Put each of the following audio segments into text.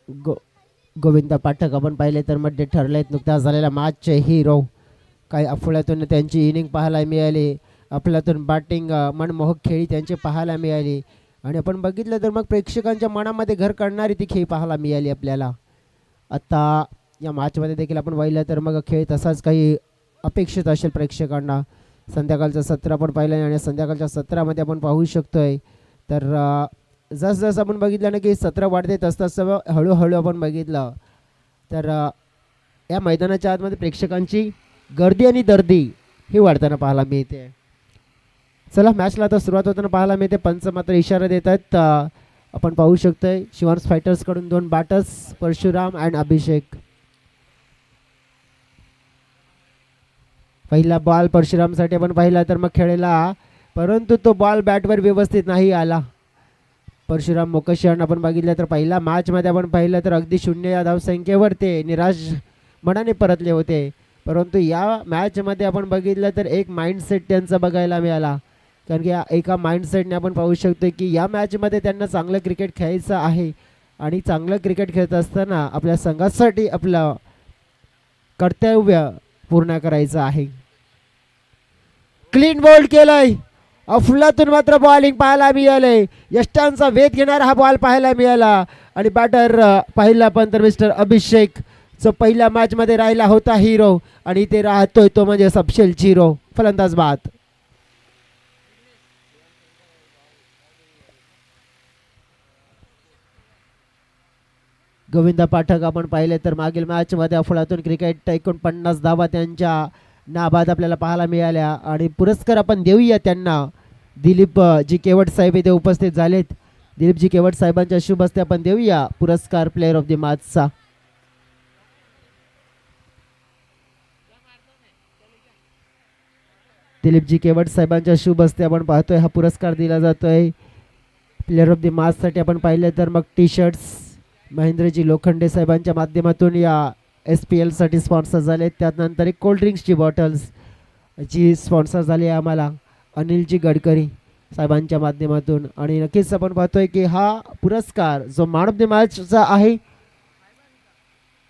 गो गोविंद पाठक आपण पाहिले तर मध्ये ठरलेत नुकत्याच झालेल्या मॅचचे हिरो. काही अफोळ्यातून त्यांची इनिंग पाहायला मिळाली, आपल्यातून बॅटिंग मनमोहक खेळी त्यांची पाहायला मिळाली आणि आपण बघितलं तर मग प्रेक्षकांच्या मनामध्ये घर करणारी ती खेळ पाहायला मिळाली आपल्याला. आता या मॅचमध्ये देखील आपण पाहिलं तर मग खेळ तसाच काही अपेक्षित असेल प्रेक्षकांना. संध्याकाळचं सत्र आपण पाहिलं आणि संध्याकाळच्या सत्रामध्ये आपण पाहू शकतोय तर जसं आपण बघितलं ना की सत्र वाढते तसं हळूहळू आपण बघितलं तर या मैदानाच्या आतमध्ये प्रेक्षकांची गर्दी आणि दर्दी ही वाढताना पाहायला मिळते. चला मॅचला आता सुरुवात होताना पाहायला मिळते. पंच मात्र इशारा देत आहेत. आपण पाहू शकतोय शिवांश फायटर्सकडून 2 बॅटर्स परशुराम अँड अभिषेक. पहिला बॉल परशुरामसाठी आपण पाहिला तर मग खेळला, परंतु तो बॉल बॅटवर व्यवस्थित नाही आला. परशुराम मोकशियान आपण बघितलं तर पहिला मॅचमध्ये आपण पाहिलं तर अगदी 0 या धावसंख्येवर ते निराश मनाने परतले होते, परंतु या मॅचमध्ये आपण बघितलं तर एक माइंडसेट त्यांचा बघायला मिळाला. कारण की एका माइंडसेटने आपण पाहू शकतो की या मॅचमध्ये त्यांना चांगलं क्रिकेट खेळायचं आहे आणि चांगलं क्रिकेट खेळत असताना आपल्या संघासाठी आपलं कर्तव्य पूर्ण करायचं आहे. क्लीन बोल्ड केलंय, अफलातून मात्र बॉलिंग पाहायला मिळाले. यष्टांचा वेध घेणारा हा बॉल पाहायला मिळाला आणि बॅटर पाहिला पण तर मिस्टर अभिषेक जो पहिल्या मॅचमध्ये राहिला होता हिरो आणि ते राहतोय तो म्हणजे सबशेल झिरो. फलंदाज बाद. गोविंद पाठक आपण पाहिले तर मागील मॅचमध्ये अफळातून क्रिकेट 49 धावा त्यांच्या नाबाद आपल्याला पाहायला मिळाल्या आणि पुरस्कार आपण देऊया त्यांना. दिलीप जी केवट साहेब इथे उपस्थित झालेत. दिलीप जी केवट साहेबांच्या शुभ हस्ते आपण देऊया पुरस्कार प्लेअर ऑफ द मॅचचा. दिलीपजी केवट साहेबांच्या शुभ हस्ते आपण पाहतोय हा पुरस्कार दिला जातोय प्लेअर ऑफ द मॅचसाठी. आपण पाहिलं तर मग टी शर्ट्स महेंद्रजी लोखंडे साहेबांच्या माध्यमातून या SPL साठी स्पॉन्सर झाले. त्यानंतर एक कोल्ड्रिंक्सची बॉटल्स जी स्पॉन्सर झाली आहे आम्हाला अनिलजी गडकरी साहेबांच्या माध्यमातून. आणि नक्कीच आपण पाहतोय की हा पुरस्कार जो मॅन ऑफ द मॅचचा आहे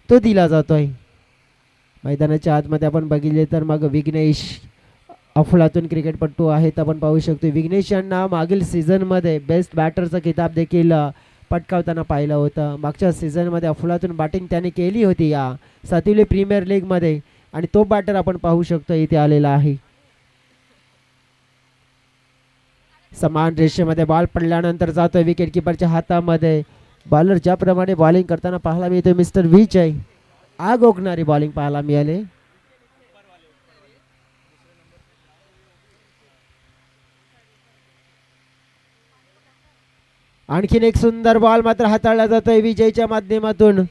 तो दिला जातोय. मैदानाच्या आतमध्ये आपण बघितले तर मग विघ्नेश अफलातून क्रिकेटपटू आहेत. आपण पाहू शकतो विघ्नेश यांना मागील सीझनमध्ये बेस्ट बॅटरचा किताब देखील पटकावताना पाहिलं होतं. मागच्या सीझनमध्ये अफलातून बॅटिंग त्याने केली होती या सातिवली प्रीमियर लीगमध्ये आणि तो बॅटर आपण पाहू शकतो इथे आलेला आहे. समान रेषेमध्ये बॉल पडल्यानंतर जातोय विकेट किपरच्या हातामध्ये. बॉलर ज्याप्रमाणे बॉलिंग करताना पाहायला मिळतोय मिस्टर विजय आग ओकणारी बॉलिंग पाहायला मिळाली. आणखीन एक सुंदर बॉल मात्र हाताळला जातोय विजयच्या माध्यमातून.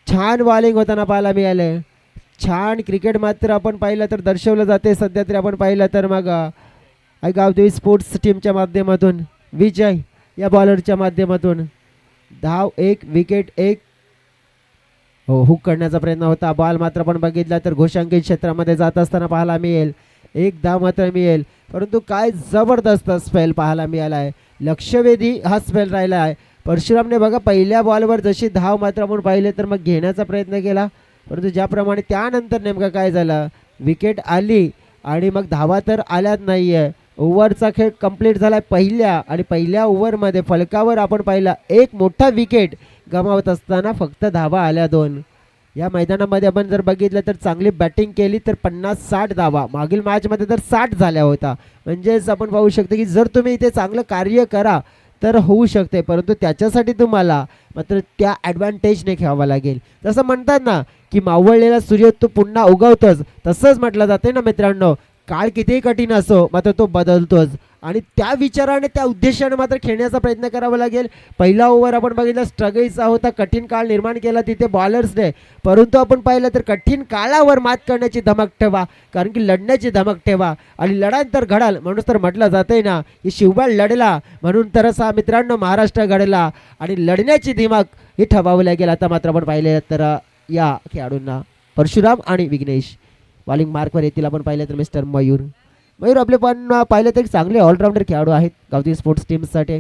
छान बॉलिंग होताना पाहायला मिळाले. छान क्रिकेट मात्र आपण पाहिलं तर दर्शवलं जाते सध्या तरी. आपण पाहिलं तर मग गावदेवी स्पोर्ट्स टीमच्या माध्यमातून विजय या बॉलरच्या माध्यमातून धाव 1 विकेट 1 हुक करण्याचा प्रयत्न होता. बॉल मात्र आपण बघितला तर घोषांकित क्षेत्रामध्ये जात असताना पाहायला मिळेल. 1 धाव मात्र मिळेल, परंतु काय जबरदस्त स्पेल पाहायला मिळाला आहे. लक्षवेधी हा स्पेल राहिला आहे. परशुरामने बघा पहिल्या बॉलवर जशी धाव मात्र आपण पाहिले तर मग घेण्याचा प्रयत्न केला, परंतु ज्याप्रमाणे त्यानंतर नेमकं काय झालं विकेट आली आणि मग धावा तर आल्याच नाही आहे. ओव्हरचा खेळ कंप्लीट झाला पहिल्या आणि पहिल्या ओव्हरमध्ये फलकावर आपण पाहिला एक मोठा विकेट गमावत असताना फक्त धावा आल्या 2. या मैदानामध्ये आपण जर बघितलं तर चांगली बॅटिंग केली तर 50-60 धावा मागील मॅचमध्ये तर 60 झाल्या होता. म्हणजेच आपण पाहू शकतो की जर तुम्ही इथे चांगलं कार्य करा तर होऊ शकते, परंतु त्याच्यासाठी तुम्हाला मात्र त्या ॲडव्हान्टेजने खेळावं लागेल. जसं म्हणतात ना की मावळलेला सूर्य तो पुन्हा उगवतोच, तसंच म्हटलं जाते ना मित्रांनो. काळ कितीही कठीण असो मात्र तो बदलतोच आणि त्या विचाराने त्या उद्देशाने मात्र खेळण्याचा प्रयत्न करावा लागेल. पहिला ओव्हर आपण बघितलं स्ट्रगलचा होता, कठीण काळ निर्माण केला तिथे बॉलर्सने, परंतु आपण पाहिलं तर कठीण काळावर मात करण्याची धमक ठेवा, कारण की लढण्याची धमक ठेवा आणि लढाल तर घडाल म्हणून तर म्हटलं जातंय ना की शिवबाळ लढला म्हणून तरच हा मित्रांनो महाराष्ट्र घडला आणि लढण्याची धमक ही ठेवावं लागेल. आता मात्र आपण पाहिले तर या खेळाडूंना परशुराम आणि विघ्नेश बॉलिंग मार्कवर येतील. आपण पाहिलं तर मिस्टर मयूर आपले पण पाहिलं तर चांगले ऑलराऊंडर खेळाडू आहेत गावठी स्पोर्ट्स टीमसाठी.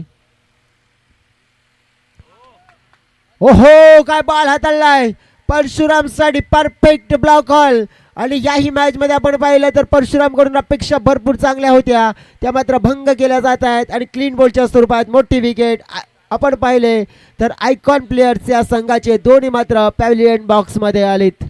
ओहो काय बॉल हाताळलाय परशुरामसाठी परफेक्ट ब्लॉक हॉल. आणि याही मॅच मध्ये आपण पाहिलं तर परशुराम कडून अपेक्षा भरपूर चांगल्या होत्या त्या मात्र भंग केल्या जात आहेत आणि क्लीन बॉलच्या स्वरूपात मोठी विकेट आपण पाहिले तर आयकॉन प्लेयर्स या संघाचे दोन्ही मात्र पॅव्हलियन बॉक्स मध्ये आलेत.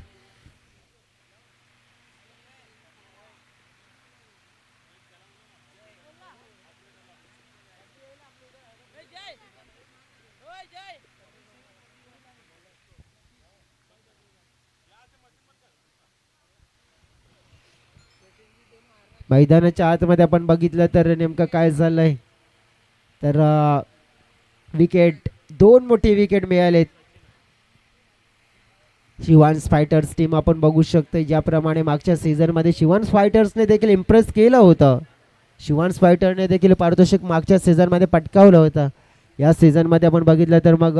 मैदानाच्या आतमध्ये आपण बघितलं तर नेमकं काय झालंय तर विकेट दोन मोठी विकेट मिळालेत. शिवान्स फायटर्स टीम आपण बघू शकतो ज्याप्रमाणे मागच्या सीझनमध्ये शिवान्स फायटर्सने देखील इम्प्रेस केलं होतं. शिवान्स फायटरने देखील पारितोषिक मागच्या सीझनमध्ये पटकावलं होतं. या सीझनमध्ये आपण बघितलं तर मग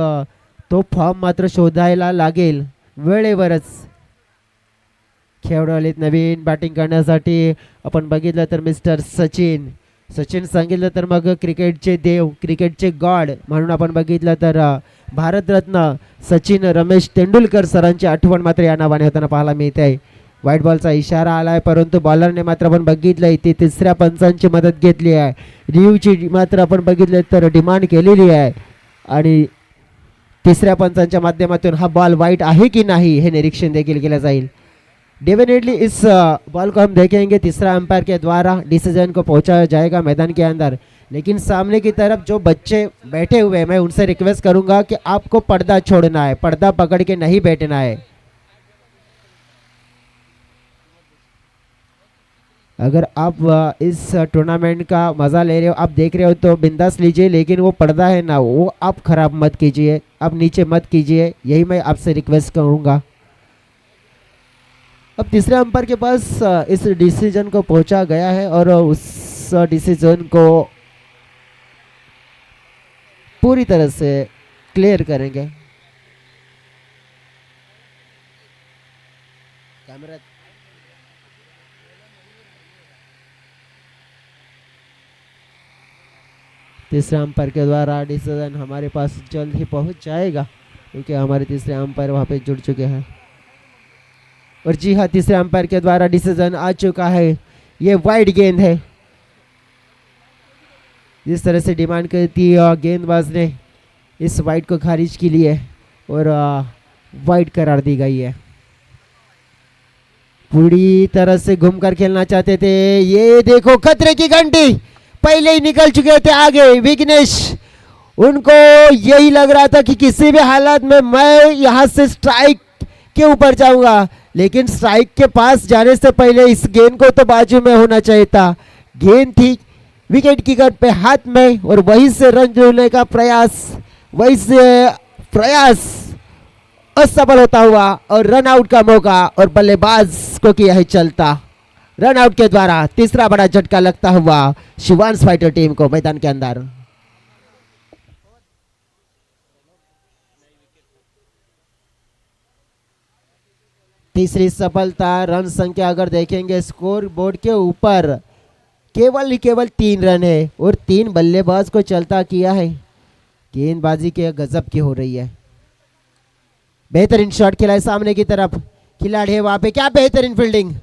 तो फॉर्म मात्र शोधायला लागेल वेळेवरच. खेळाडू आलेत नवीन बॅटिंग करण्यासाठी आपण बघितलं तर मिस्टर सचिन. सचिन सांगितलं तर मग क्रिकेटचे देव क्रिकेटचे गॉड म्हणून आपण बघितलं तर भारतरत्न सचिन रमेश तेंडुलकर सरांची आठवण मात्र या नावाने होताना पाहायला मिळते. व्हाईट बॉलचा इशारा आलाय परंतु बॉलरने मात्र आपण बघितलंय ती तिसऱ्या पंचांची मदत घेतली आहे. रिव्ह्यूची मात्र आपण बघितलं तर डिमांड केलेली आहे आणि तिसऱ्या पंचांच्या माध्यमातून हा बॉल वाईट आहे की नाही हे निरीक्षण देखील केलं जाईल. डेफिनेटली इस बॉल को हम देखेंगे तीसरा अंपायर के द्वारा डिसीजन को पहुंचाया जाएगा मैदान के अंदर. लेकिन सामने की तरफ जो बच्चे बैठे हुए हैं मैं उनसे रिक्वेस्ट करूंगा कि आपको पर्दा छोड़ना है पर्दा पकड़ के नहीं बैठना है. अगर आप इस टूर्नामेंट का मज़ा ले रहे हो आप देख रहे हो तो बिंदास लीजिए लेकिन वो पर्दा है ना वो आप ख़राब मत कीजिए आप नीचे मत कीजिए यही मैं आपसे रिक्वेस्ट करूंगा. अब तीसरे अंपायर के पास इस डिसीजन को पहुंचा गया है और उस डिसीजन को पूरी तरह से क्लियर करेंगे. कैमरा तीसरे अंपायर के द्वारा डिसीजन हमारे पास जल्द ही पहुंच जाएगा क्योंकि हमारे तीसरे अंपायर वहां पे जुड़ चुके हैं. और जी हाँ तीसरे अंपायर के द्वारा डिसीजन आ चुका है. ये वाइड गेंद है जिस तरह से डिमांड करती गेंदबाज ने इस वाइड को खारिज की लिए और वाइड करार दी गई है. पूरी तरह से घूमकर खेलना चाहते थे. ये देखो खतरे की घंटी पहले ही निकल चुके थे आगे विघ्नेश. उनको यही लग रहा था कि किसी भी हालत में मैं यहाँ से स्ट्राइक के ऊपर जाऊंगा लेकिन स्ट्राइक के पास जाने से पहले इस गेंद को तो बाजू में होना चाहिए था. गेंद थी विकेट कीपर पे हाथ में और वहीं से रन जोड़ने का प्रयास असफल होता हुआ और रन आउट का मौका और बल्लेबाज को किया है चलता. रन आउट के द्वारा तीसरा बड़ा झटका लगता हुआ शिवान्स फाइटर टीम को मैदान के अंदर. तीसरी सफलता. रन संख्या अगर देखेंगे स्कोर बोर्ड के ऊपर केवल 3 रन है और 3 बल्लेबाज को चलता किया है. गेंदबाजी के गजब की हो रही है. बेहतरीन शॉट खेला है सामने की तरफ खिलाड़ी है वहां पे. क्या बेहतरीन फील्डिंग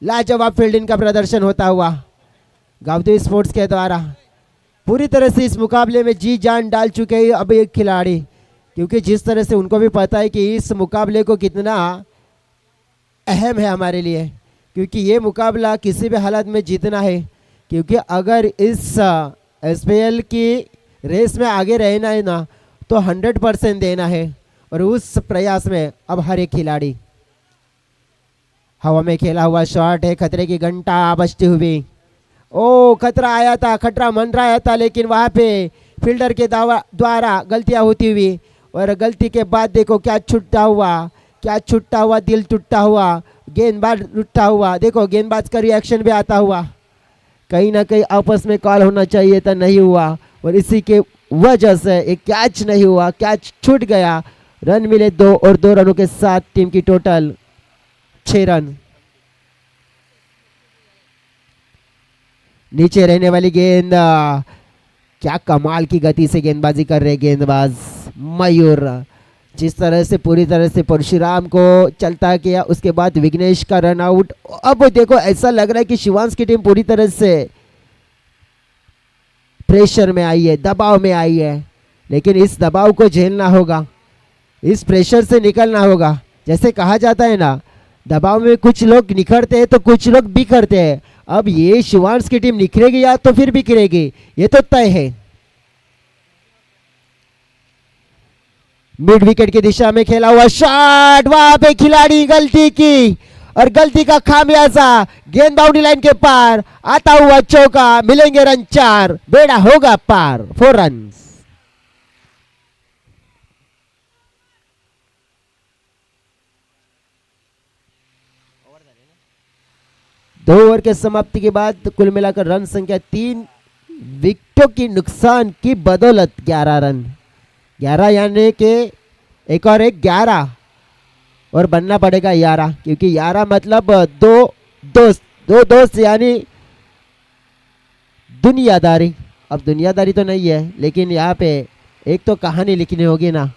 लाजवाब फील्डिंग का प्रदर्शन होता हुआ गावती स्पोर्ट्स के द्वारा. पूरी तरह से इस मुकाबले में जी जान डाल चुके हैं अब एक खिलाड़ी क्योंकि जिस तरह से उनको भी पता है कि इस मुकाबले को कितना अहम है हमारे लिए क्योंकि ये मुकाबला किसी भी हालत में जीतना है क्योंकि अगर इस एसपीएल की रेस में आगे रहना है ना तो 100% देना है और उस प्रयास में अब हर एक खिलाड़ी. हवा में खेला हुआ शॉट है खतरे की घंटा बजती हुई. ओ खतरा आया था खतरा मंडराया था लेकिन वहाँ पे फील्डर के द्वारा गलतियाँ होती हुई और गलती के बाद देखो क्या छूटता हुआ दिल टूटता हुआ गेंदबाज उठता हुआ. देखो गेंदबाज का रिएक्शन भी आता हुआ. कहीं ना कहीं आपस में कॉल होना चाहिए था नहीं हुआ और इसी के वजह से एक कैच नहीं हुआ. कैच छूट गया. रन मिले 2 और 2 रनों के साथ टीम की टोटल 6 रन. नीचे रहने वाली गेंद क्या कमाल की गति से गेंदबाजी कर रहे गेंदबाज मयूर. जिस तरह से पूरी तरह से परशुराम को चलता किया, उसके बाद विघ्नेश का रन आउट। अब देखो ऐसा लग रहा है कि शिवांश की टीम पूरी तरह से प्रेशर में आई है, दबाव में आई है, लेकिन इस दबाव को झेलना होगा, इस प्रेशर से निकलना होगा। जैसे कहा जाता है ना, दबाव में कुछ लोग निखरते हैं तो कुछ लोग बिखरते हैं। अब ये शिवांश की टीम निखरेगी या तो फिर बिखरेगी, ये तो तय है। मिड विकेट की दिशा में खेला हुआ शॉट, वहां पे खिलाड़ी गलती की और गलती का खामियाजा, गेंद बाउंड्री लाइन के पार, आता हुआ चौका, मिलेंगे रन 4, बेड़ा होगा पार, 4 रन। दो ओवर के समाप्ति के बाद कुल मिलाकर रन संख्या 3, विकेटों की नुकसान की बदौलत 11 रन। 11 यानी कि एक और एक 11 और बनना पड़ेगा 11, क्योंकि 11 मतलब दो दोस्त यानी दुनियादारी। अब दुनियादारी तो नहीं है, लेकिन यहाँ पे एक तो कहानी लिखनी होगी ना।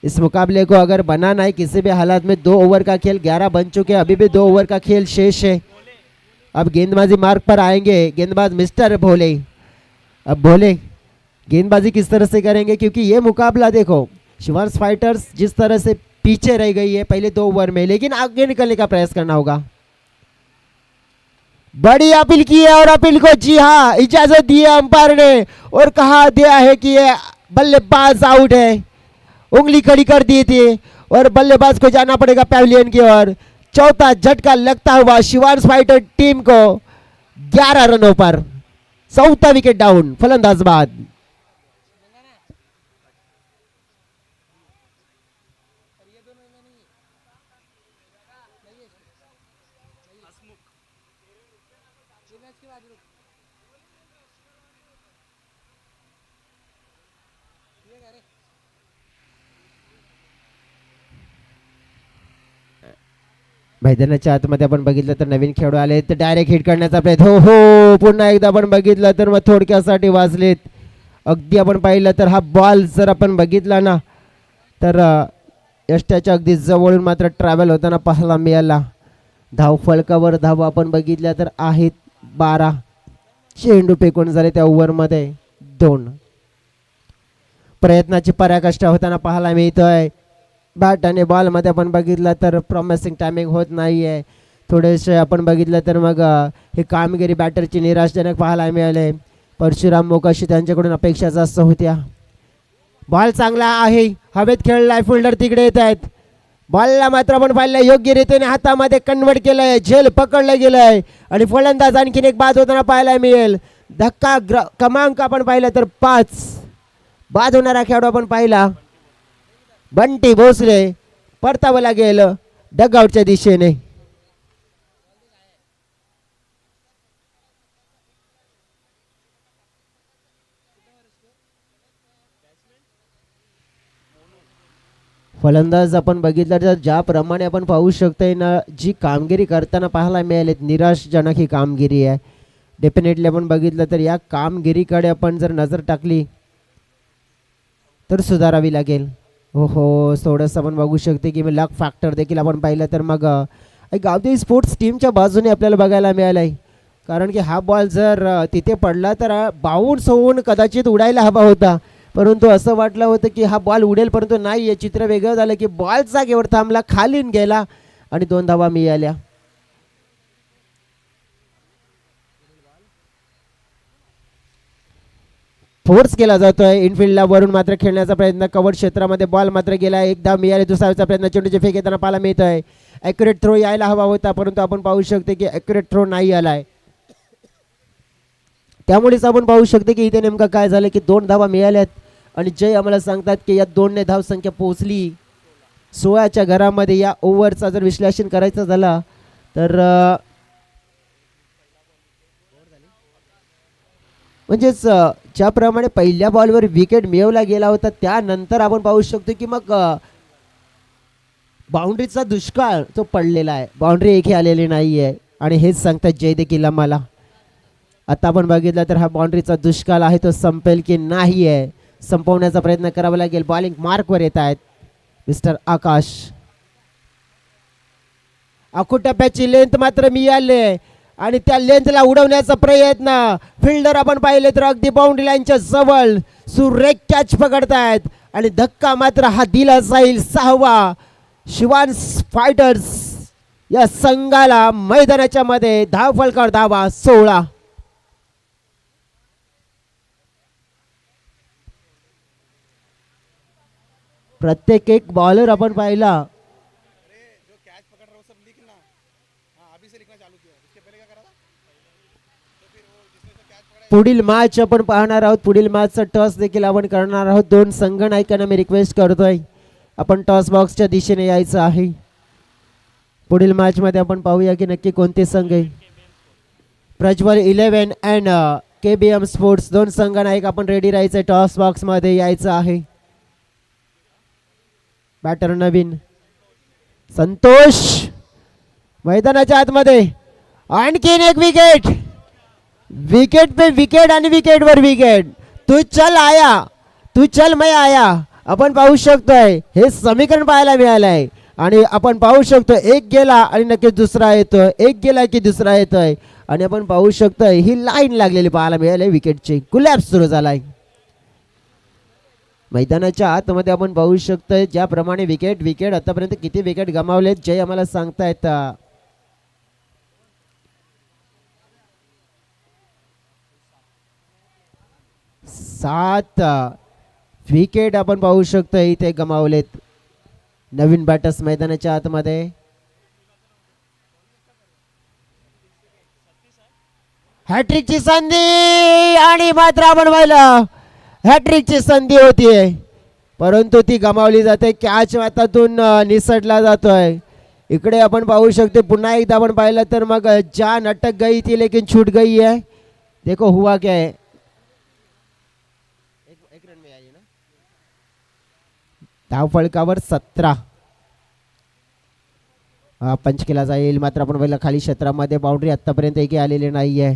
इस मुकाबले को अगर बनाना है किसी भी हालात में, 2 ओवर का खेल 11 बन चुके हैं, अभी भी 2 ओवर का खेल शेष है। अब गेंदबाजी मार्ग पर आएंगे गेंदबाज मिस्टर भोले। अब भोले गेंदबाजी किस तरह से करेंगे, क्योंकि ये मुकाबला देखो शिवांश फाइटर्स जिस तरह से पीछे रह गई है पहले 2 ओवर में, लेकिन आगे निकलने का प्रयास करना होगा। बड़ी अपील की है और अपील को जी हाँ इजाजत दी है अंपायर ने और कहा दिया है कि ये बल्लेबाज आउट है, उंगली खड़ी कर दी थी और बल्लेबाज को जाना पड़ेगा पैविलियन की ओर। चौथा झटका लगता हुआ शिवांश फाइटर टीम को 11 रनों पर, चौथा विकेट डाउन, फलंदाज बाद। मैदानाच्या आतमध्ये आपण बघितलं तर नवीन खेळाडू आले तर डायरेक्ट हिट करण्याचा प्रयत्न, हो पुन्हा एकदा आपण बघितलं तर मग थोडक्यासाठी वाजलेत। अगदी आपण पाहिलं तर हा बॉल जर आपण बघितला ना तर यष्ट्याच्या अगदी जवळून मात्र ट्रॅव्हल होताना पाहायला मिळाला। धाव फलकावर धाव आपण बघितल्या तर आहेत 12, चेंडू फेकून झाले त्या ओव्हरमध्ये 2। प्रयत्नाची पराकाष्ठा होताना पाहायला मिळतोय। बॅट आणि बॉलमध्ये आपण बघितलं तर प्रॉमिसिंग टायमिंग होत नाही आहे, थोडेसे आपण बघितलं तर मग हे कामगिरी बॅटरची निराशाजनक पाहायला मिळाले। परशुराम मोकाशी त्यांच्याकडून अपेक्षा जास्त होत्या। बॉल चांगला आहे, हवेत खेळलाय, फिल्डर तिकडे येत आहेत, बॉलला मात्र आपण पाहिलं योग्य रीतीने हातामध्ये कन्वर्ट केलंय, झेल पकडलं गेलंय आणि फलंदाज आणखीन एक बाद होताना पाहायला मिळेल। धक्का क्रमांक आपण पाहिलं तर 5 बाद होणारा खेळाडू आपण पाहिला बंटी भोसले, परतावं लागेल डगआउटच्या दिशेने। फलंदाज आपण बघितलं तर ज्याप्रमाणे आपण पाहू शकतोय ना, जी कामगिरी करताना पाहायला मिळाली निराशजनक ही कामगिरी आहे। डेफिनेटली आपण बघितलं तर या कामगिरीकडे आपण जर नजर टाकली तर सुधारावी लागेल। हो थोडंसं आपण बघू शकते की लक फॅक्टर देखील आपण पाहिलं तर मग गावदेवी स्पोर्ट्स टीमच्या बाजूने आपल्याला बघायला मिळालं आहे, कारण की हा बॉल जर तिथे पडला तर बाउन्स होऊन कदाचित उडायला हवा होता, परंतु असं वाटलं होतं की हा बॉल उडेल, परंतु नाही, हे चित्र वेगळं झालं की बॉल जागेवर थांबला, खाली गेला आणि 2 धावा मिळाल्या। फोर्स केला जातोय इनफिल्डला, वरून मात्र खेळण्याचा प्रयत्न, कव्हर क्षेत्रामध्ये बॉल मात्र गेला, 1 धाव मिळाली, दुसऱ्याचा प्रयत्न, चेंडूचे फेक येताना पाहायला मिळतोय। ॲक्युरेट थ्रो यायला हवा होता, परंतु आपण पाहू शकतो की ॲक्युरेट थ्रो नाही आलाय, त्यामुळेच आपण पाहू शकतो की इथे नेमकं काय झालं की 2 धावा मिळाल्यात आणि जय आम्हाला सांगतात की या 2ने धाव संख्या पोहोचली 16च्या घरामध्ये। या ओव्हरचा जर विश्लेषण करायचं झाला तर म्हणजेच ज्याप्रमाणे पहिल्या बॉलवर विकेट मिळवला गेला होता त्यानंतर आपण पाहू शकतो की मग बाउंड्रीचा दुष्काळ तो पडलेला आहे, बाउंड्री एकही आलेली नाही आहे आणि हेच सांगतात जय देखील आम्हाला। आता आपण बघितलं तर हा बाउंड्रीचा दुष्काळ आहे तो संपेल की नाही आहे, संपवण्याचा प्रयत्न करावा लागेल. बॉलिंग मार्कवर येत आहेत मिस्टर आकाश. आखुटप्प्याची लेंथ मात्र मिळाली आणि त्या लेंथला उडवण्याचा प्रयत्न. फिल्डर आपण पाहिले तर अगदी बाउंड्री लाईनच्या जवळ सुरेख कॅच पकडतायत आणि धक्का मात्र हा दिला जाईल 6वा. शिवांश फायटर्स या संघाला मैदानाच्या मध्ये धाव फलकावर धावा 16. प्रत्येक एक बॉलर आपण पाहिला पुढील मॅच आपण पाहणार आहोत. पुढील मॅचचा टॉस देखील आपण करणार आहोत. दोन संघ नायकांना मी रिक्वेस्ट करतोय आपण टॉस बॉक्सच्या दिशेने यायचं आहे. पुढील मॅच मध्ये आपण पाहूया की नक्की कोणते संघ आहे. प्रज्वल 11 अँड KBM स्पोर्ट्स दोन संघ नायक आपण रेडी राहायचं. टॉस बॉक्स मध्ये यायचं आहे. बॅटर नवीन संतोष मैदानाच्या आतमध्ये. आणखीन एक विकेट. विकेट पे विकेट आणि विकेट वर विकेट. तू चल आया तू चल मैं आया. आपण पाहू शकतोय हे समीकरण पाहायला मिळालंय आणि आपण पाहू शकतो एक गेला आणि नक्कीच दुसरा येतोय. एक गेला की दुसरा येतोय आणि आपण पाहू शकतोय ही लाईन लागलेली पाहायला मिळाली. विकेटची कोलॅप्स सुरू झालाय मैदानाच्या आतमध्ये. आपण पाहू शकतोय ज्याप्रमाणे विकेट आतापर्यंत किती विकेट गमावलेत जे आम्हाला सांगतायत. 7 विकेट आपण पाहू शकतो इथे गमावलेत. नवीन बॅटर्स मैदानाच्या आतमध्ये. हॅट्रिकची संधी आणि मात्र आपण पाहिलं हॅट्रिकची संधी होतीये परंतु ती गमावली जाते. कॅच हातातून निसटला जातोय. इकडे आपण पाहू शकतो पुन्हा एकदा आपण पाहिलं तर मग जान अटक गई थी लेकिन छूट गई है. देखो हुआ क्या है. एक रन में आई ना. धाव फलकावर 17 पंच केला जाईल. मात्र आपण पहिला खाली क्षेत्रामध्ये बाउंड्री आतापर्यंत एकही आलेली नाहीये.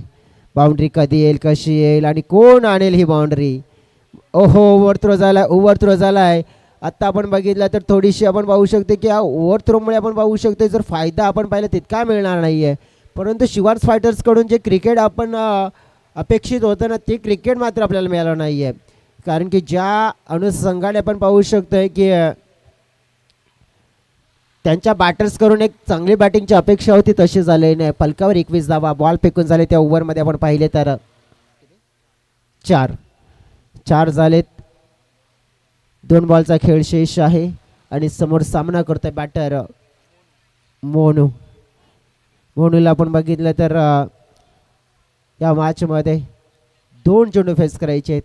बाउंड्री कधी येईल कशी येईल आणि कोण आणेल ही बाउंड्री. ओहो ओव्हर थ्रो झालाय. आत्ता आपण बघितलं तर थोडीशी आपण पाहू शकतो की ओव्हर थ्रोमुळे आपण पाहू शकतो जर फायदा आपण पाहिला तितका मिळणार नाहीये परंतु शिवांश फायटर्सकडून जे क्रिकेट आपण अपेक्षित होतं ना ते क्रिकेट मात्र आपल्याला मिळालं नाहीये. कारण की ज्या अनुषंगाने आपण पाहू शकतोय की त्यांच्या बॅटर्सकडून एक चांगली बॅटिंगची अपेक्षा होती तशी झाली नाही. फलकावर 21 धावा. बॉल फेकून झाले त्या ओव्हरमध्ये आपण पाहिले तर 4 झालेत. 2 बॉलचा खेळ शेष आहे आणि समोर सामना करतोय बॅटर मोनूला आपण बघितलं तर या मॅचमध्ये 2 चेंडू फेस करायचे आहेत.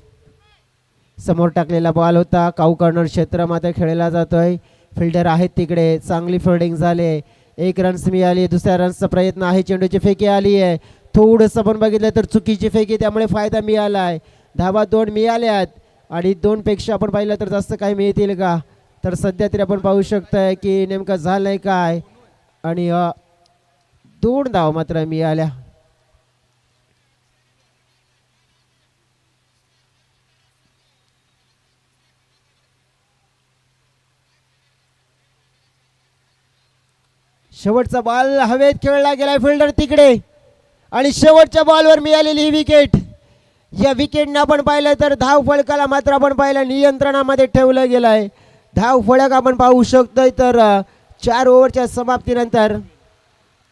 समोर टाकलेला बॉल होता. काऊ कॉर्नर क्षेत्र मात्र खेळला जातोय. फिल्डर आहेत तिकडे. चांगली फिल्डिंग झाले. 1 रन्स मिळाली. दुसऱ्या रन्सचा प्रयत्न आहे. चेंडूची फेकी आली आहे. थोडंसं आपण बघितलं तर चुकीची फेकी त्यामुळे फायदा मिळाला आहे. धावा 2 मिळाल्यात आणि 2 पेक्षा आपण पाहिलं तर जास्त काही मिळतील का तर सध्या तरी आपण पाहू शकतोय की नेमकं झालंय काय आणि 2 धावा मात्र मिळाल्या. शेवटचा बॉल हवेत खेळला गेलाय. फिल्डर तिकडे आणि शेवटच्या बॉलवर मिळालेली ही विकेट. या विकेटने आपण पाहिलं तर धाव फलकाला मात्र आपण पाहिलं नियंत्रणामध्ये ठेवलं गेलंय. धाव फलक आपण पाहू शकतोय तर 4 ओव्हरच्या समाप्तीनंतर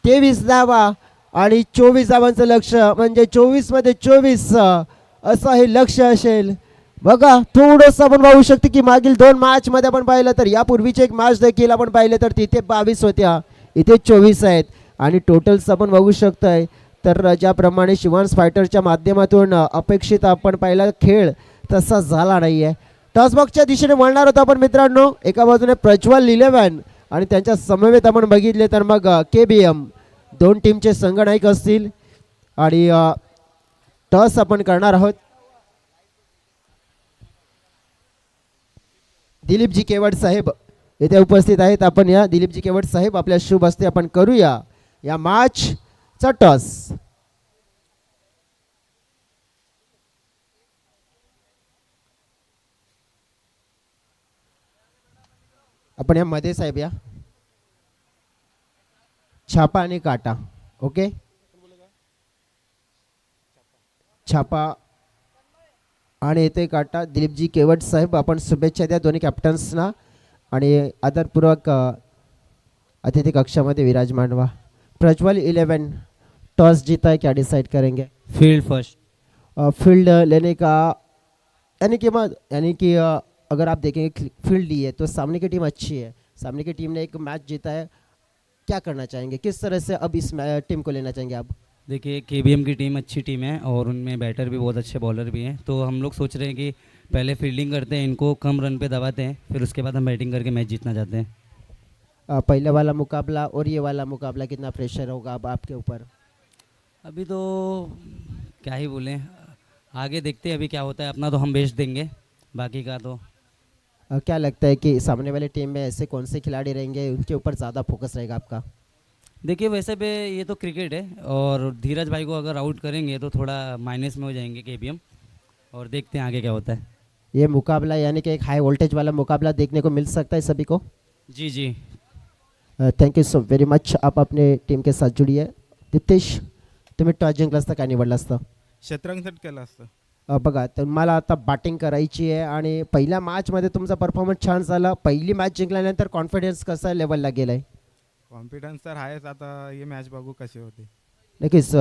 23 धावा आणि 24 धावांचं लक्ष म्हणजे 24 मध्ये 24 असं हे लक्ष असेल. बघा थोडंसं आपण पाहू शकतो की मागील 2 मॅच मध्ये आपण पाहिलं तर यापूर्वीचे एक मॅच देखील आपण पाहिलं तर तिथे 22 होत्या इथे 24 आहेत आणि टोटल्स आपण बघू शकतोय तर ज्याप्रमाणे शिवांश फायटरच्या माध्यमातून अपेक्षित आपण पाहिला खेळ तसा झाला नाहीये. टॉसबॉक्सच्या दिशेने वळणार होतो आपण मित्रांनो. एका बाजूने प्रज्वल 11 आणि त्यांच्या समवेत आपण बघितले तर मग KBM 2 टीमचे संघनायक असतील आणि टॉस आपण करणार आहोत. दिलीपजी केवट साहेब येथे उपस्थित आहेत. आपण या दिलीपजी केवट साहेब आपल्या शुभ हस्ते आपण करूया या मॅचचा टॉस. आपण या मध्ये साहेब या छापा आणि काटा. ओके, छापा आणि येते काटा. दिलीपजी केवट साहेब, आपण शुभेच्छा द्या दोन्ही कॅप्टन्सना आणि आदरपूर्वक अतिथि कक्षामध्ये विराजमान व्हा. प्रज्वल 11 टॉस जीता है, क्या डिसाइड करेंगे? Field first. फील्ड लेने का यानी कि अगर आप देखेंगे फील्ड ली है तो सामने की टीम अच्छी है, सामने की टीम ने एक मैच जीता है, क्या करना चाहेंगे, किस तरह से अब इस टीम को लेना चाहेंगे आप? देखिए केबीएम की टीम अच्छी टीम है और उनमें बैटर भी बहुत अच्छे बॉलर भी हैं, तो हम लोग सोच रहे हैं कि पहले फील्डिंग करते हैं, इनको कम रन पे दबाते हैं, फिर उसके बाद हम बैटिंग करके मैच जीतना चाहते हैं. पहले वाला मुकाबला और ये वाला मुकाबला कितना प्रेशर होगा अब आपके ऊपर? अभी तो क्या ही बोलें, आगे देखते हैं अभी क्या होता है. अपना तो हम बेच देंगे, बाकी का तो. क्या लगता है कि सामने वाली टीम में ऐसे कौन से खिलाड़ी रहेंगे उनके ऊपर ज़्यादा फोकस रहेगा आपका? देखिए वैसे भी ये तो क्रिकेट है और धीरज भाई को अगर आउट करेंगे तो थोड़ा माइनस में हो जाएंगे केबीएम, और देखते हैं आगे क्या होता है. ये मुकाबला यानी कि एक हाई वोल्टेज वाला मुकाबला देखने को मिल सकता है सभी को. जी जी. Thank you so very much. आप अपने टीम के साथ जुड़िए. दीप्तेश, तुम्ही टॉस जिंकला असता काय निवडलं असतं? शतरंग सेट केला असतं. बघा तुम्हाला आता बॅटिंग करायची आहे आणि पहिल्या मॅचमध्ये तुमचा परफॉर्मन्स छान झाला. पहिली मॅच जिंकल्यानंतर कॉन्फिडन्स कसा लेवलला गेला आहे? कॉन्फिडन्स तर आहेच. आता ही मॅच बघू कशी होती. नक्कीच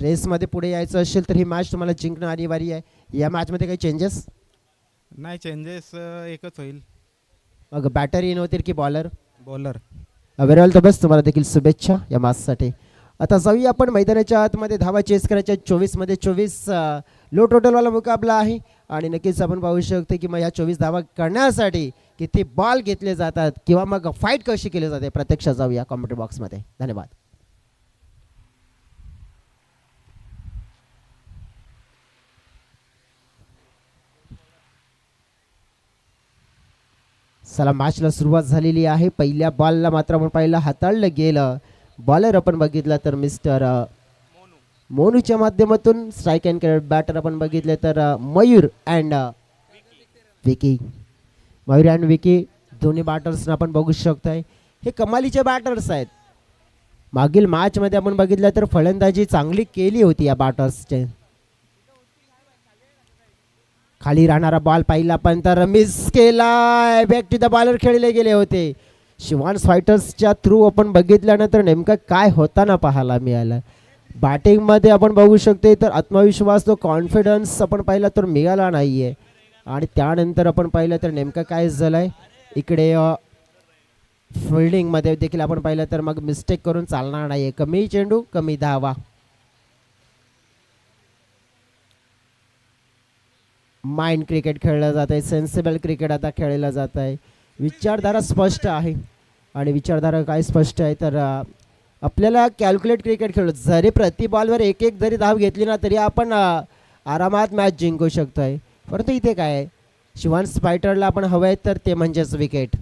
रेसमध्ये पुढे यायचं असेल तर ही मॅच तुम्हाला जिंकणं अनिवार्य आहे. या मॅचमध्ये काही चेंजेस नाही, चेंजेस एकच होईल. मग बॅटर इन होतील की bowler? Bowler. Very all the best. तुम्हाला देखील शुभेच्छा या मॅचसाठी. आता जाऊया आपण मैदानाच्या आतमध्ये. धावा चेस करायच्या 24मध्ये 24 लो टोटलवाला मुकाबला आहे आणि नक्कीच आपण पाहू शकतो की मग ह्या 24 धावा करण्यासाठी किती बॉल घेतले जातात किंवा मग फाईट कशी केली जाते प्रत्यक्षात जाऊया कॉमेंट्री बॉक्समध्ये. धन्यवाद. चला मॅचला सुरुवात झालेली आहे. पहिल्या बॉलला मात्र आपण पाहिलं हाताळलं गेलं. बॉलर आपण बघितला तर मिस्टर मोनूच्या माध्यमातून. स्ट्राईक अँड करेक्ट बॅटर आपण बघितले तर मयूर अँड विकी. मयूर अँड विकी दोन्ही बॅटर्सना आपण बघू शकतोय. हे कमालीचे बॅटर्स आहेत. मागील मॅचमध्ये आपण बघितलं तर फलंदाजी चांगली केली होती या बॅटर्सचे. खाली राहणारा बॉल पाहिला पण तर मिस केला. बॅक टू द बॉलर खेळले गेले होते. शिवान्स फायटर्सच्या थ्रू आपण बघितल्यानंतर नेमकं काय होताना पाहायला मिळालं. बॅटिंगमध्ये आपण बघू शकतो तर आत्मविश्वास, तो कॉन्फिडन्स आपण पाहिला तर मिळाला नाही आहे. आणि त्यानंतर आपण पाहिलं तर नेमकं काय झालं आहे इकडे फिल्डिंगमध्ये देखील आपण पाहिलं तर मग मिस्टेक करून चालणार नाही आहे. कमी चेंडू कमी धावा. माइंड क्रिकेट खेळलं जात आहे. सेन्सिबल क्रिकेट आता खेळलं जात आहे. विचारधारा स्पष्ट आहे आणि विचारधारा काय स्पष्ट आहे तर आपल्याला कॅल्क्युलेट क्रिकेट खेळू. जरी प्रति बॉलवर एक एक जरी धाव घेतली ना तरी आपण आरामात मॅच जिंकू शकतो आहे. परंतु इथे काय आहे, शिवान्स फायटरला आपण हवं आहे तर ते म्हणजेच विकेट.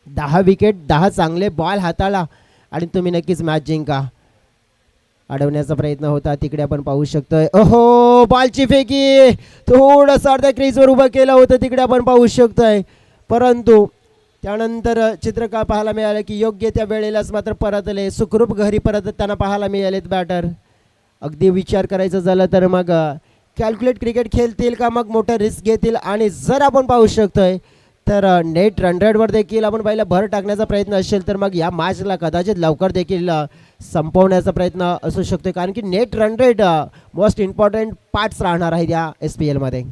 10 विकेट, 10 चांगले बॉल हाताळा आणि तुम्ही नक्कीच मॅच जिंका. अडवण्याचा प्रयत्न होता तिकडे आपण पाहू शकतोय. ओहो, बॉलची फेकी थोडंसं अर्ध्या क्रीजवर उभं केलं होतं तिकडे आपण पाहू शकतोय. परंतु त्यानंतर चित्र काय पाहायला मिळालं की योग्य त्या वेळेलाच मात्र परतले. सुखरूप घरी परतताना पाहायला मिळालेत बॅटर. अगदी विचार करायचं झालं तर मग कॅल्क्युलेट क्रिकेट खेळतील का मग मोठं रिस्क घेतील. आणि जर आपण पाहू शकतोय तर नेट रन रेटवर देखील आपण पहिला भर टाकण्याचा प्रयत्न असेल तर मग या मॅचला कदाचित लवकर देखील संपवण्याचा प्रयत्न असू शकतो. कारण की net run rate most important parts राहणार आहेत या SPL मध्ये.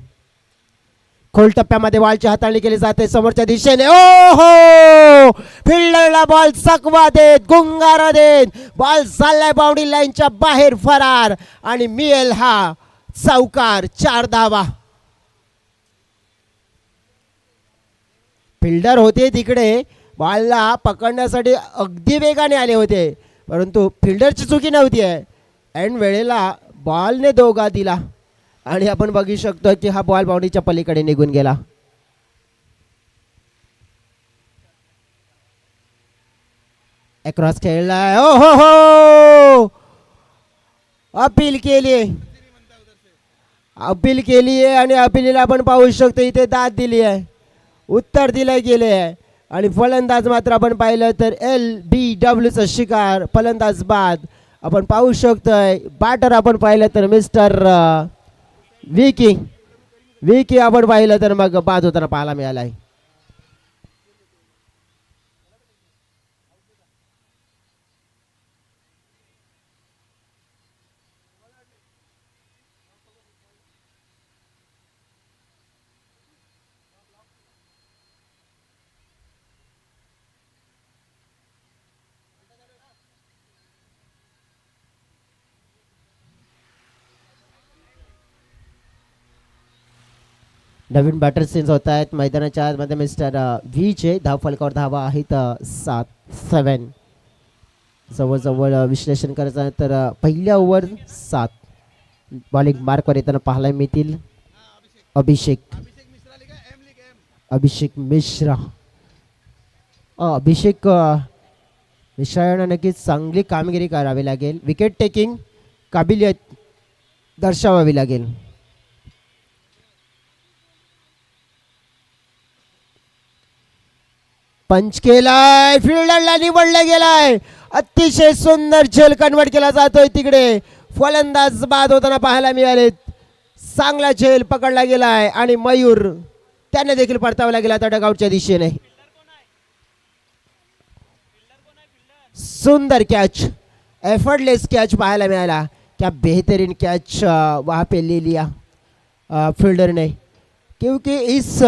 खोल टप्प्यामध्ये बॉलची हाताळणी केली जाते समोरच्या दिशेने. ओ हो, फिल्डरला बॉल चकवा देत, गुंगारा देत, बॉल चाललाय बाउंड्री लाईनच्या बाहेर फरार आणि मिळेल हा चौकार. 4 धावा. फिल्डर होते तिकडे बॉलला पकडण्यासाठी अगदी वेगाने आले होते, परंतु फिल्डरची चुकी नव्हती आहे. ऐन वेळेला बॉलने दोघा दिला आणि आपण बघू शकतो की हा बॉल बाउंड्रीच्या पलीकडे निघून गेला. अक्रॉस खेळलाय. ओ हो हो, अपील केली आहे आणि अपीलीला आपण पाहू शकतो इथे दाद दिली आहे. उत्तर दिले गेले आहे. आणि फलंदाज मात्र आपण पाहिलं तर LBWचा शिकार फलंदाज बाद आपण पाहू शकतोय. बॅटर आपण पाहिलं तर मिस्टर विकी विकी आपण पाहिलं तर मग बाद होताना पाहायला मिळाला आहे. नवीन बॅटर चेंज होत आहेत मैदानाच्या आतमध्ये. मिस्टर व्हीचे धाव फलकावर धावा आहेत 7 जवळजवळ विश्लेषण करायचं आहे तर पहिल्या ओव्हर 7 बॉलिंग मार्कवर येताना पाहायला मिळतील. अभिषेक मिश्रा अभिषेक मिश्रा यांना नक्कीच चांगली कामगिरी करावी लागेल. विकेट टेकिंग काबिलियत दर्शवावी लागेल. पंच केलाय फिल्डरला निवडला गेलाय. अतिशय सुंदर झेल कन्वर्ट केला जातोय तिकडे. फलंदाज बाद होताना पाहायला मिळाले. चांगला झेल पकडला गेलाय आणि मयूर त्याने देखील परतावला गेला त्या डगआउटच्या दिशेने. सुंदर कॅच एफर्टलेस कॅच पाहायला मिळाला. क्या बेहतरीन कैच वहाँ पे ले लिया फील्डर ने, क्योंकि इस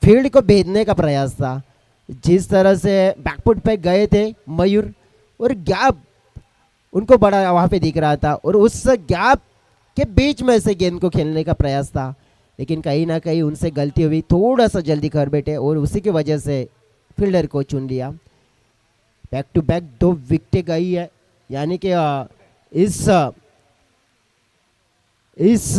फील्ड को भेदने का प्रयास था. जिस तरह से बैकफुट पे गए थे मयूर और गैप उनको बड़ा वहाँ पे दिख रहा था और उस गैप के बीच में से गेंद को खेलने का प्रयास था, लेकिन कहीं ना कहीं उनसे गलती हुई, थोड़ा सा जल्दी कर बैठे और उसी की वजह से फील्डर को चुन लिया. बैक टू बैक 2 विकेटें गई है, यानी कि इस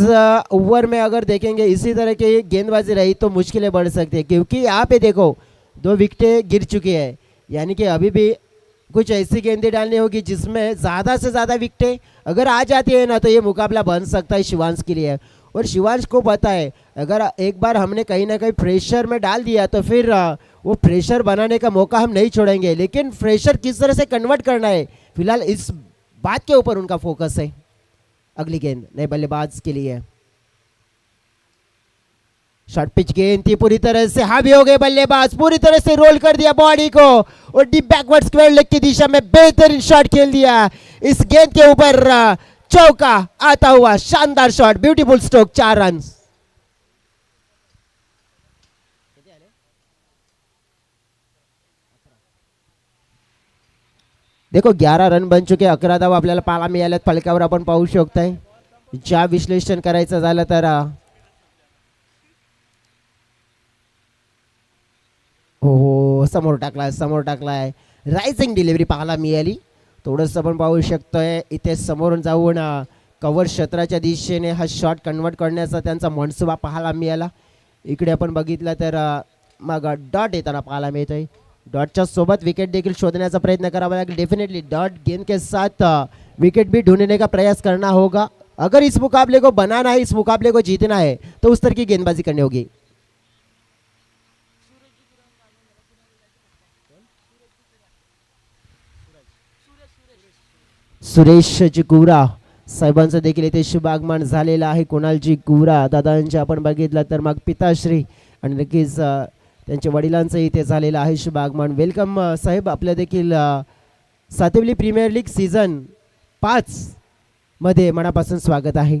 ओवर में अगर देखेंगे इसी तरह की गेंदबाजी रही तो मुश्किलें बढ़ सकती है, क्योंकि यहाँ पे देखो 2 विकेटें गिर चुकी है, यानी कि अभी भी कुछ ऐसी गेंदें डालनी होगी जिसमें ज़्यादा से ज़्यादा विकेटें अगर आ जाती है ना तो ये मुकाबला बन सकता है शिवांश के लिए. और शिवांश को पता है अगर एक बार हमने कहीं ना कहीं प्रेशर में डाल दिया तो फिर वो प्रेशर बनाने का मौका हम नहीं छोड़ेंगे, लेकिन प्रेशर किस तरह से कन्वर्ट करना है फिलहाल इस बात के ऊपर उनका फोकस है. अगली गेंद नए बल्लेबाज के लिए, शॉर्ट पिच गेंद थी, पूरी तरह से हावी हो गए बल्लेबाज, पूरी तरह से रोल कर दिया बॉडी को और डीप बैकवर्ड स्क्वायर लेग की दिशा में बेहतरीन शॉट खेल दिया. इस गेंद के ऊपर चौका आता हुआ शानदार शॉट, ब्यूटीफुल स्ट्रोक, 4 रन. देखो 11 रन बन चुके, 11 धावा आपल्याला पाहायला मिळाल्यात फलकावर आपण पाहू शकताय. ज्या विश्लेषण करायचं झालं तर हो समोर टाकलाय रायझिंग डिलिव्हरी पाहायला मिळाली. थोडंसं आपण पाहू शकतोय इथे समोरून जाऊन कव्हर क्षेत्राच्या दिशेने हा शॉट कन्वर्ट करण्याचा त्यांचा मनसुबा पाहायला मिळाला. इकडे आपण बघितलं तर मग डॉट येताना पाहायला मिळतोय. डॉटच्या सोबत विकेट देखील शोधण्याचा प्रयत्न करावा लागेल. डेफिनेटली डॉट गेंद के साथ विकेट भी ढूंढने का प्रयास करना होगा. अगर इस मुकाबले को बनाना है, इस मुकाबले को जीतना है तो उस तरह की गेंदबाजी करनी होगी. सुरेश चिकुरा साहेबांचं देखील इथे शुभ आगमन झालेलं आहे. कुणालजी कुरा दादांचे आपण बघितलं तर मग पिताश्री आणि नक्कीच त्यांच्या वडिलांचं इथे झालेलं आहे शुभ आगमन. वेलकम साहेब, आपलं देखील सातवली प्रीमियर लीग सीझन 5 मध्ये मनापासून स्वागत आहे.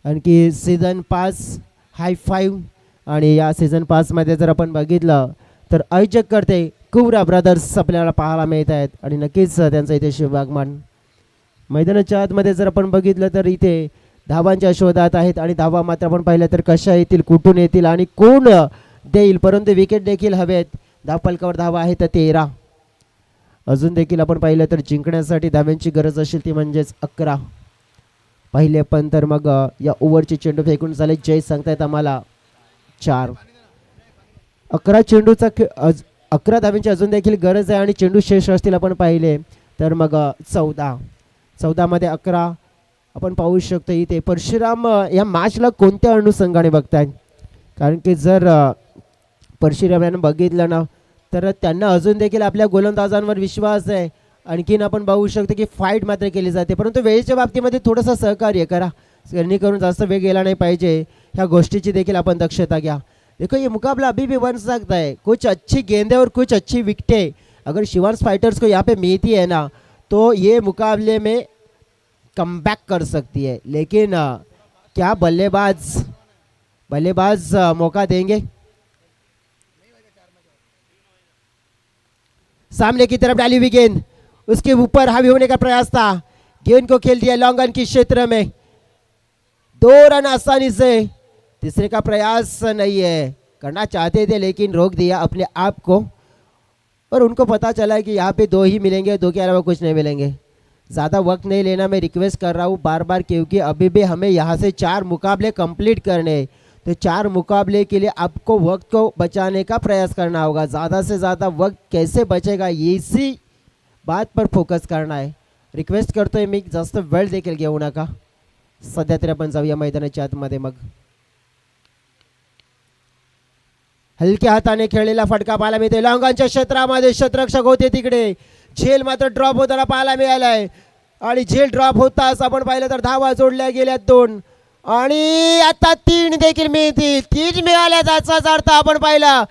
आणखी सीझन 5 हाय 5 आणि या सीझन 5 मध्ये जर आपण बघितलं तर आयोजक करते कुरा ब्रदर्स आपल्याला पाहायला मिळत आहेत आणि नक्कीच त्यांचं इथे शुभ आगमन. मैदानाच्या आतमध्ये जर आपण बघितलं तर इथे धावांच्या शोधात आहेत आणि धावा मात्र आपण पाहिलं तर कशा येतील, कुठून येतील आणि कोण देईल, परंतु विकेट देखील हवेत. धावफलकावर धावा आहेत 13. अजून देखील आपण पाहिलं तर जिंकण्यासाठी धाव्यांची गरज असेल ती म्हणजेच 11. पहिले पण तर मग या ओव्हरचे चेंडू फेकून झाले जय सांगतायत आम्हाला 4. 11 चेंडूचा 11 धाव्यांची अजून देखील गरज आहे आणि चेंडू शेष असतील आपण पाहिले तर मग 14 मध्ये 11 आपण पाहू शकतो. इथे परशुराम या मॅचला कोणत्या अनुषंगाने बघताय, कारण की जर परशुराम यांना बघितलं ना तर त्यांना अजून देखील आपल्या गोलंदाजांवर विश्वास आहे. आणखीन आपण बघू शकतो की फाईट मात्र केली जाते, परंतु वेळेच्या बाबतीमध्ये थोडंसं सहकार्य करा, जेणेकरून जास्त वेळ गेला नहीं पाहिजे. ह्या गोष्टीची देखील आपण दक्षता घ्या. देखो ये मुकाबला अभी भी बन सकता है, कुछ अच्छी गेंदें और कुछ अच्छी विकेटें अगर शिवांश फाइटर्स को यहाँ पे मिलती है ना तो ये मुकाबले में कमबैक कर सकती है. लेकिन क्या बल्लेबाज मौका देंगे. सामने की तरफ डाली हुई गेंद, उसके ऊपर हावी होने का प्रयास था, गेंद को खेल दिया लॉन्ग ऑन की क्षेत्र में. 2 रन आसानी से. तीसरे का प्रयास नहीं है, करना चाहते थे लेकिन रोक दिया अपने आप को, और उनको पता चला कि यहाँ पे 2 ही मिलेंगे, 2 के अलावा कुछ नहीं मिलेंगे. ज़्यादा वक्त नहीं लेना, मैं रिक्वेस्ट कर रहा हूँ बार बार, क्योंकि अभी भी हमें यहाँ से 4 मुकाबले कंप्लीट करने हैं. तो 4 मुकाबले के लिए आपको वक्त को बचाने का प्रयास करना होगा. ज़्यादा से ज़्यादा वक्त कैसे बचेगा इसी बात पर फोकस करना आहे. रिक्वेस्ट करतोय मी, जास्त वेळ देखील घेऊ नका. सध्या तरी आपण जाऊया मैदानाच्या आतमध्ये. मग हलक्या हाताने खेळलेला फटका पाहायला मिळते लॉंगांच्या क्षेत्रामध्ये. क्षेत्ररक्षक होते तिकडे, झेल मात्र ड्रॉप होताना पाहायला मिळालाय, आणि झेल ड्रॉप होताच आपण पाहिलं तर धावा जोडल्या गेल्या 2, आणि आता 3 देखील मिळतील. 3 मिळाल्यात याचाच अर्थ आपण पाहिला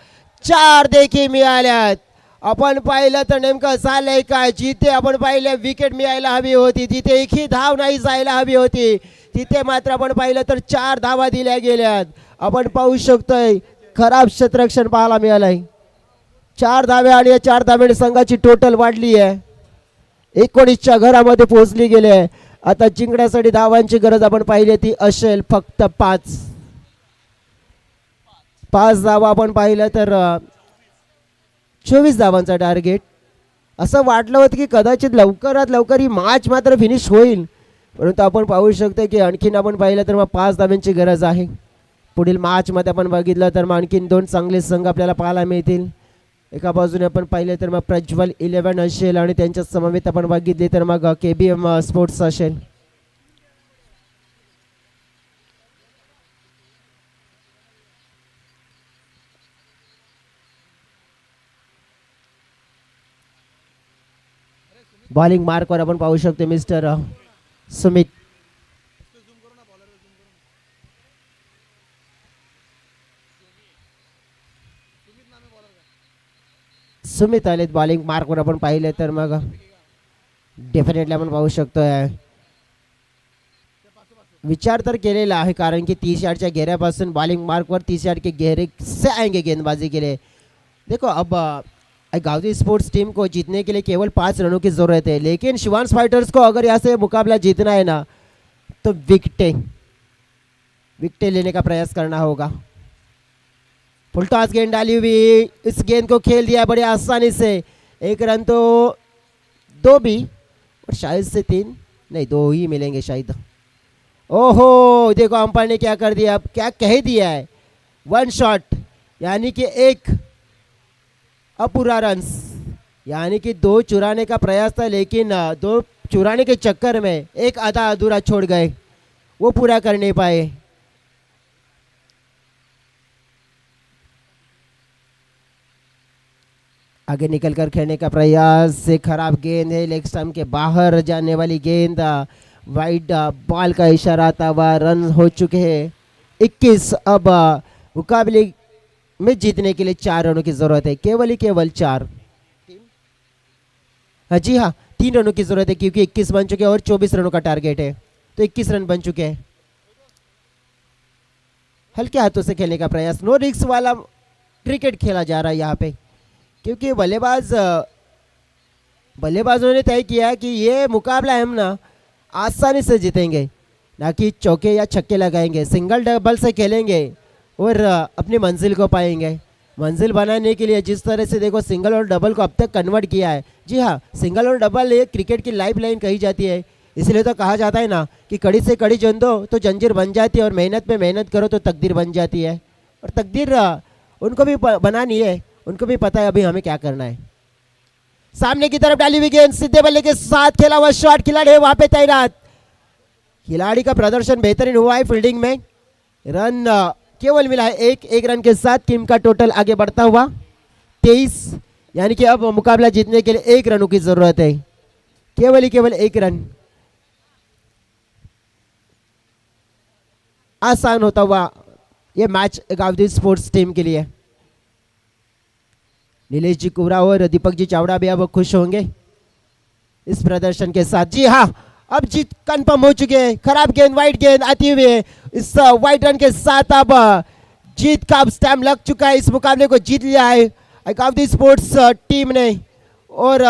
4 देखील मिळाल्यात. आपण पाहिलं तर नेमकं झालंय काय, जिथे आपण पाहिलं विकेट मिळायला हवी होती तिथे एकही धाव नाही जायला हवी होती, तिथे मात्र आपण पाहिलं तर 4 धावा दिल्या गेल्यात. आपण पाहू शकतोय खराब क्षेत्ररक्षण पाहायला मिळालंय. 4 धाव्या, आणि या 4 धाव्याने संघाची टोटल वाढली आहे, 19च्या घरामध्ये पोहोचली गेली आहे. आता जिंकण्यासाठी धावांची गरज आपण पाहिली ती असेल फक्त 5 धावा. आपण पाहिलं तर 24 धावांचा टार्गेट. असं वाटलं होतं की कदाचित लवकरात लवकर ही मॅच मात्र फिनिश होईल, परंतु आपण पाहू शकतो की आणखीन आपण पाहिलं तर मग 5 धाव्यांची गरज आहे. पुढील मॅचमध्ये आपण बघितलं तर मग आणखीन 2 चांगले संघ आपल्याला पाहायला मिळतील. एका बाजूने आपण पाहिलं तर मग प्रज्वल 11 असेल, आणि त्यांच्या समवेत आपण बघितले तर मग KBM स्पोर्ट्स असेल. बॉलिंग मार्कवर आपण पाहू शकतो मिस्टर सुमित. सुमित आलेत बॉलिंग मार्कवर. आपण पाहिले तर मग डेफिनेटली आपण पाहू शकतोय विचार तर केलेला आहे, कारण की 30 यार्डच्या घेऱ्यापासून बॉलिंग मार्कवर 30 यार्ड के घेरे से आएंगे गेंदबाजी के लिए. देखो अब गावती स्पोर्ट्स टीम को जीतने के लिए केवल 5 रनों की ज़रूरत है, लेकिन शिवांश फाइटर्स को अगर यहाँ से मुकाबला जीतना है ना तो विकेटें लेने का प्रयास करना होगा. फुलटॉस गेंद डाली हुई, इस गेंद को खेल दिया बड़े आसानी से. 1 रन तो 2 भी, और शायद से 3 नहीं 2 ही मिलेंगे शायद. ओहो देखो अंपायर ने क्या कर दिया, क्या कह दिया है. 1 शॉट, यानी कि 1 अपूरा रन्स, यानी कि 2 चुराने का प्रयास था, लेकिन 2 चुराने के चक्कर में 1 आधा अधूरा छोड़ गए, वो पूरा कर नहीं पाए. आगे निकलकर खेलने का प्रयास से खराब गेंद है, लेग स्टंप के बाहर जाने वाली गेंद. वाइड बॉल का इशारा आता हुआ रन हो चुके हैं 21. अब मुकाबले में जीतने के लिए 4 रनों की जरूरत है, केवल 4. जी हाँ 3 रनों की जरूरत है, क्योंकि 21 बन चुके हैं और 24 रनों का टारगेट है, तो 21 रन बन चुके हैं. हल्के हाथों से खेलने का प्रयास, नो रिस्क वाला क्रिकेट खेला जा रहा है यहाँ पे, क्योंकि बल्लेबाजों ने तय किया कि ये मुकाबला हम ना आसानी से जीतेंगे, ना कि चौके या छक्के लगाएंगे, सिंगल डबल से खेलेंगे और अपनी मंजिल को पाएंगे. मंजिल बनाने के लिए जिस तरह से देखो सिंगल और डबल को अब तक कन्वर्ट किया है. जी हाँ सिंगल और डबल ये क्रिकेट की लाइफ लाइन कही जाती है, इसलिए तो कहा जाता है ना कि कड़ी से कड़ी जन दो तो जंजीर बन जाती है, और मेहनत में मेहनत करो तो तकदीर बन जाती है. और तकदीर उनको भी बनानी है, उनको भी पता है अभी हमें क्या करना है. सामने की तरफ डाली हुई गेंद, सीधे बल्ले के साथ खेला हुआ शॉट, खिलाड़ी है वहां पे तैनात. खिलाड़ी का प्रदर्शन बेहतरीन हुआ है फील्डिंग में. रन केवल मिला है एक रन के साथ टीम का टोटल आगे बढ़ता हुआ 23, यानी कि अब मुकाबला जीतने के लिए 1 रनों की जरूरत है, केवल ही केवल 1 रन। आसान होता हुआ ये मैच गावदी स्पोर्ट्स टीम के लिए। नीलेश जी कुबरा और दीपक जी चावड़ा भी अब खुश होंगे इस प्रदर्शन के साथ। जी हाँ, अब जीत कंफर्म हो चुके हैं। खराब गेंद, वाइड गेंद आती हुई इस वाइड रन के साथ अब जीत का स्टैम्प लग चुका है। इस मुकाबले को जीत लिया है गावदी स्पोर्ट्स टीम ने और